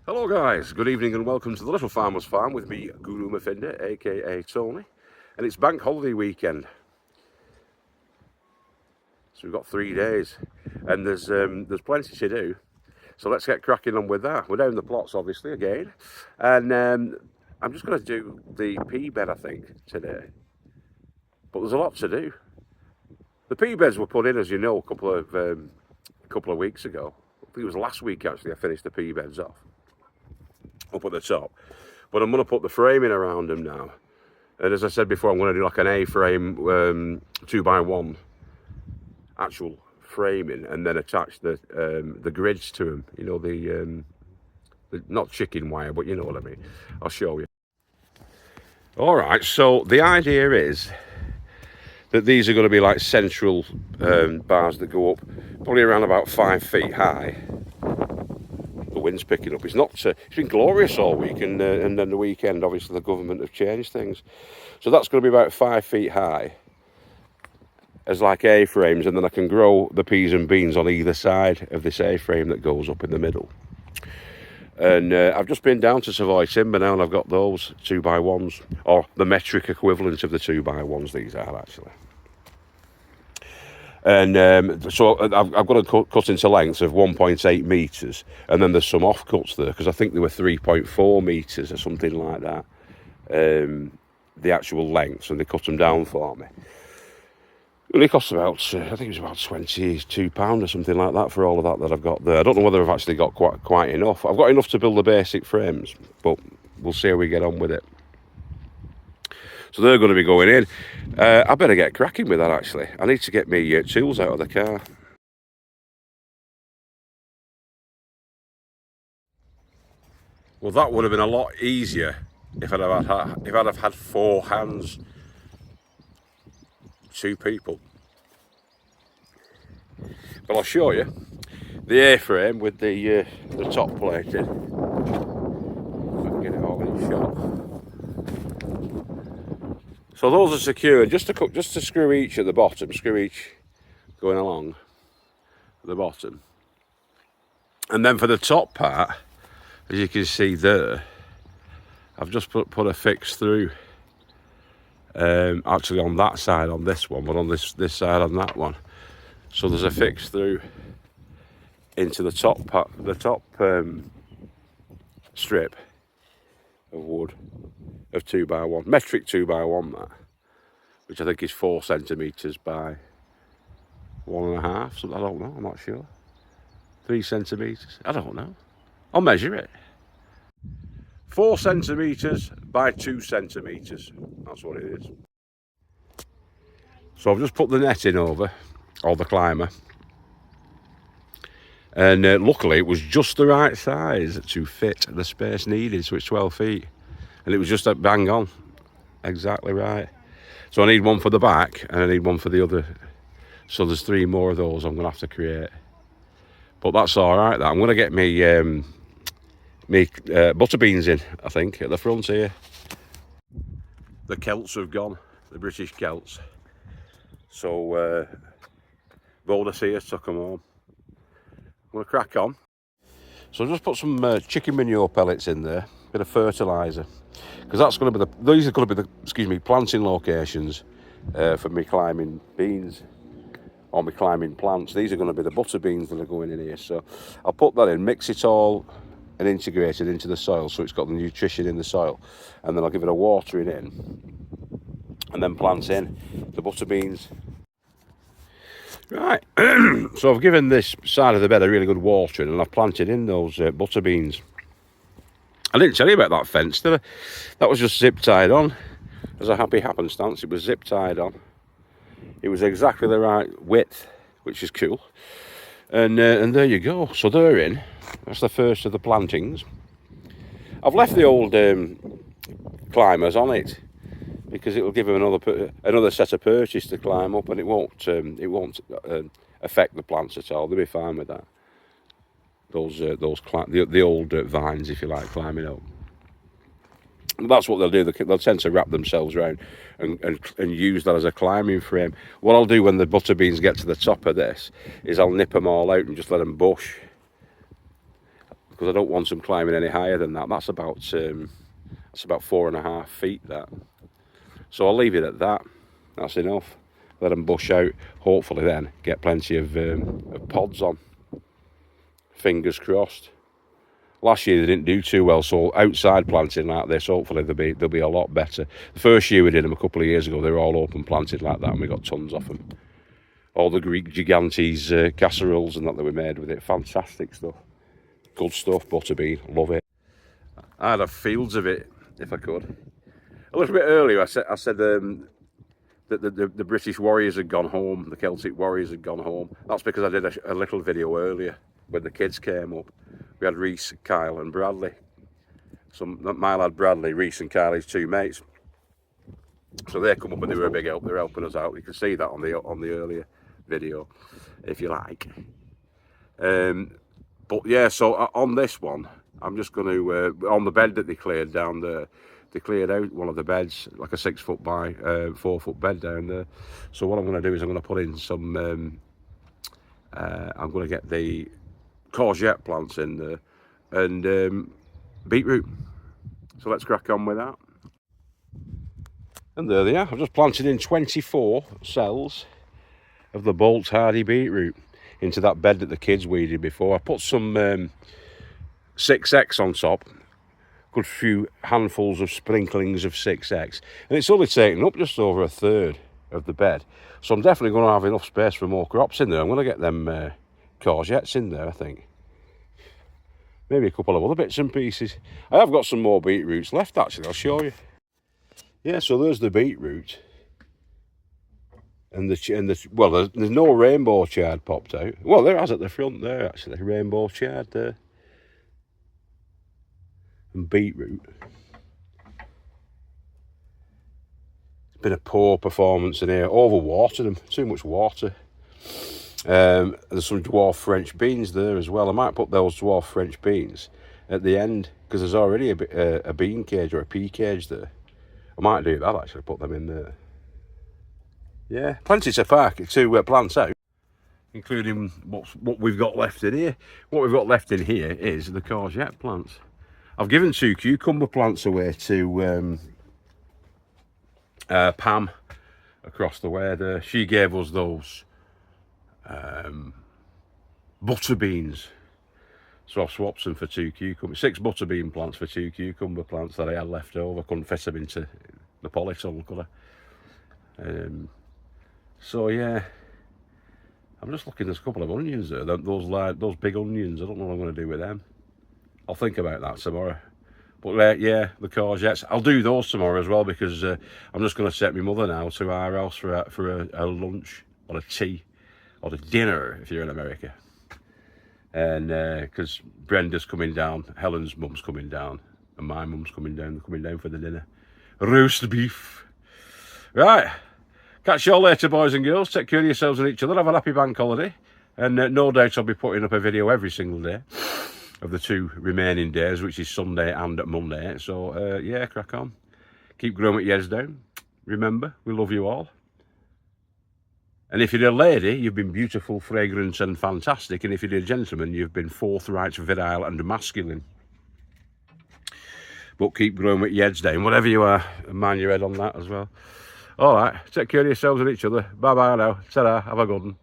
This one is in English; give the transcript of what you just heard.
Hello guys, good evening and welcome to the Little Farmer's Farm with me, Guru Mafinda, aka Tony. And it's bank holiday weekend. So we've got 3 days and there's plenty to do. So let's get cracking on with that. We're down the plots obviously again. And I'm just going to do the pea bed I think today. But there's a lot to do. The pea beds were put in, as you know, a couple of weeks ago. I think it was last week actually I finished the pea beds off. Up at the top, but I'm going to put the framing around them now, and as I said before, I'm going to do like an A-frame 2x1 actual framing, and then attach the grids to them. You know, the not chicken wire, but you know what I mean. I'll show you. All right, so the idea is that these are going to be like central bars that go up probably around about 5 feet high. The wind's picking up. It's been glorious all week, and then the weekend obviously the government have changed things, so that's going to be about 5 feet high as like A-frames, and then I can grow the peas and beans on either side of this A-frame that goes up in the middle. And I've just been down to Sowing Timber now, and I've got those 2x1s, or the metric equivalent of the 2x1s these are actually. And so I've got to cut into lengths of 1.8 metres, and then there's some offcuts there because I think they were 3.4 metres or something like that, the actual lengths, and they cut them down for me. It only cost about, I think it was about £22 or something like that for all of that I've got there. I don't know whether I've actually got quite enough. I've got enough to build the basic frames, but we'll see how we get on with it. So they're going to be going in. I better get cracking with that actually. I need to get my tools out of the car. Well, that would have been a lot easier if I'd have had 4 hands, 2 people. But I'll show you the A-frame with the top plated. If I can get it all in shot. So those are secured, just to screw each at the bottom, screw each going along the bottom. And then for the top part, as you can see there, I've just put a fix through, actually on that side on this one, but on this side on that one. So there's a fix through into the top part, the top strip of wood of 2x1, metric 2x1 that, which I think is 4 centimetres by 1.5, so I don't know, I'm not sure. 3 centimetres, I don't know. I'll measure it. 4 centimetres by 2 centimetres, that's what it is. So I've just put the net in over, or the climber, and luckily it was just the right size to fit the space needed, so it's 12 feet. And it was just bang on, exactly right. So I need one for the back and I need one for the other. So there's 3 more of those I'm going to have to create. But that's all right. I'm going to get me butter beans in, I think, at the front here. The Celts have gone, the British Celts. So bonus here, took them home. I'm going to crack on. So I'll just put some chicken manure pellets in there, a bit of fertiliser. Because that's going to be these are going to be the planting locations for me climbing beans or me climbing plants. These are going to be the butter beans that are going in here. So I'll put that in, mix it all and integrate it into the soil so it's got the nutrition in the soil, and then I'll give it a watering in and then plant in the butter beans. Right, so I've given this side of the bed a really good watering and I've planted in those butter beans. I didn't tell you about that fence, did I? That was just zip tied on as a happy happenstance. It was zip tied on. It was exactly the right width, which is cool. And there you go. So they're in. That's the first of the plantings. I've left the old climbers on it because it will give them another set of perches to climb up, and it won't affect the plants at all. They'll be fine with that. The old vines, if you like, climbing up. That's what they'll do. They'll tend to wrap themselves around and use that as a climbing frame. What I'll do when the butter beans get to the top of this is I'll nip them all out and just let them bush because I don't want them climbing any higher than that. That's about 4.5 feet, that. So I'll leave it at that. That's enough. Let them bush out. Hopefully then get plenty of pods on. Fingers crossed. Last year they didn't do too well, so outside planting like this, hopefully they'll be a lot better. The first year we did them a couple of years ago, they were all open planted like that, and we got tons of them. All the Greek gigantes casseroles and that we made with it, fantastic stuff. Good stuff, butterbean, love it. I'd have fields of it if I could. A little bit earlier, I said that the British warriors had gone home, the Celtic warriors had gone home. That's because I did a little video earlier when the kids came up. We had Reese, Kyle and Bradley. So my lad Bradley, Reese and Kyle, his two mates. So they come up and they were a big help. They're helping us out. You can see that on the earlier video, if you like. But yeah, so on this one, I'm just going to, on the bed that they cleared down there, they cleared out one of the beds, like a 6 foot by 4 foot bed down there. So what I'm going to do is I'm going to put in some, I'm going to get the courgette plants in there and beetroot. So let's crack on with that. And there they are. I've just planted in 24 cells of the Bolt Hardy beetroot into that bed that the kids weeded before. I put some 6X on top, good few handfuls of sprinklings of 6X, and it's only taken up just over a third of the bed. So I'm definitely going to have enough space for more crops in there. I'm going to get them courgettes in there, I think. Maybe a couple of other bits and pieces. I have got some more beetroots left, actually. I'll show you. Yeah, so there's the beetroot. And well, there's no rainbow chard popped out. Well, there has at the front there, actually. Rainbow chard there. And beetroot. It's been a poor performance in here. Overwatered them. Too much water. There's some dwarf French beans there as well. I might put those dwarf French beans at the end because there's already a bean cage or a pea cage there. I might do that actually, put them in there. Yeah, plenty to plant out, including what we've got left in here. What we've got left in here is the courgette plants. I've given 2 cucumber plants away to Pam across the way there. She gave us those butter beans, so I've swapped them for 2 cucumber, 6 butter bean plants for 2 cucumber plants that I had left over. I couldn't fit them into the polytunnel, could I? So yeah, I'm just looking. There's a couple of onions there. Those big onions. I don't know what I'm going to do with them. I'll think about that tomorrow. But yeah, the courgettes. I'll do those tomorrow as well because I'm just going to take my mother now to our house for a lunch or a tea. Or the dinner if you're in America, and because Brenda's coming down, Helen's mum's coming down, and my mum's coming down. They're coming down for the dinner. Roast beef. Right, catch you all later, boys and girls. Take care of yourselves and each other. Have a happy bank holiday, and no doubt I'll be putting up a video every single day of the 2 remaining days, which is Sunday and Monday. So yeah, crack on. Keep growing with your heads down. Remember, we love you all. And if you're a lady, you've been beautiful, fragrant and fantastic. And if you're a gentleman, you've been forthright, virile and masculine. But keep growing with your heads down, whatever you are, and mind your head on that as well. All right, take care of yourselves and each other. Bye-bye now. Ta-ra, have a good one.